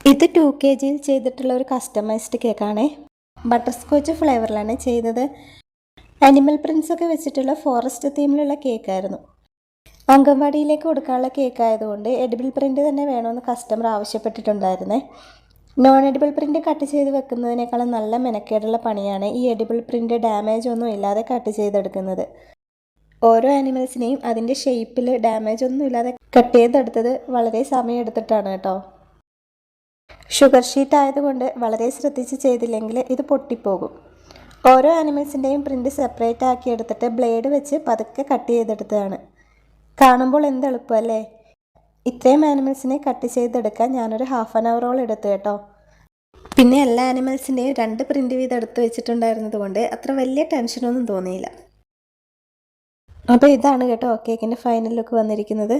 ഇത് 2 kg ചെയ്തിട്ടുള്ള ഒരു കസ്റ്റമൈസ്ഡ് കേക്കാണേ. ബട്ടർ സ്കോച്ച് ഫ്ലേവറിലാണ് ചെയ്തത്. അനിമൽ പ്രിൻസ് ഒക്കെ വെച്ചിട്ടുള്ള ഫോറസ്റ്റ് തീമിലുള്ള കേക്കായിരുന്നു. അംഗൻവാടിയിലേക്ക് കൊടുക്കാനുള്ള കേക്ക് ആയതുകൊണ്ട് എഡിബിൾ പ്രിൻ്റ് തന്നെ വേണമെന്ന് കസ്റ്റമർ ആവശ്യപ്പെട്ടിട്ടുണ്ടായിരുന്നേ. നോൺ എഡിബിൾ പ്രിൻ്റ് കട്ട് ചെയ്ത് വെക്കുന്നതിനേക്കാളും നല്ല മെനക്കേടുള്ള പണിയാണ് ഈ എഡിബിൾ പ്രിൻ്റ് ഡാമേജ് ഒന്നും ഇല്ലാതെ കട്ട് ചെയ്തെടുക്കുന്നത്. ഓരോ ആനിമൽസിനെയും അതിൻ്റെ ഷേപ്പിൽ ഡാമേജ് ഒന്നും ഇല്ലാതെ കട്ട് ചെയ്തെടുത്തത് വളരെ സമയമെടുത്തിട്ടാണ് കേട്ടോ. ഷുഗർ ഷീറ്റ് ആയതുകൊണ്ട് വളരെ ശ്രദ്ധിച്ച് ചെയ്തില്ലെങ്കിൽ ഇത് പൊട്ടിപ്പോകും. ഓരോ ആനിമൽസിൻ്റെയും പ്രിൻ്റ് സെപ്പറേറ്റ് ആക്കി എടുത്തിട്ട് ബ്ലേഡ് വെച്ച് പതുക്കെ കട്ട് ചെയ്തെടുത്തതാണ്. കാണുമ്പോൾ എന്ത് എളുപ്പമല്ലേ. ഇത്രയും ആനിമൽസിനെ കട്ട് ചെയ്തെടുക്കാൻ ഞാനൊരു 1/2 hour എടുത്തു കേട്ടോ. പിന്നെ എല്ലാ ആനിമൽസിൻ്റെയും 2 പ്രിൻ്റ് വീതം എടുത്ത് വെച്ചിട്ടുണ്ടായിരുന്നത് കൊണ്ട് അത്ര വലിയ ടെൻഷനൊന്നും തോന്നിയില്ല. അപ്പോൾ ഇതാണ് കേട്ടോ കേക്കിൻ്റെ ഫൈനൽ ലുക്ക് വന്നിരിക്കുന്നത്.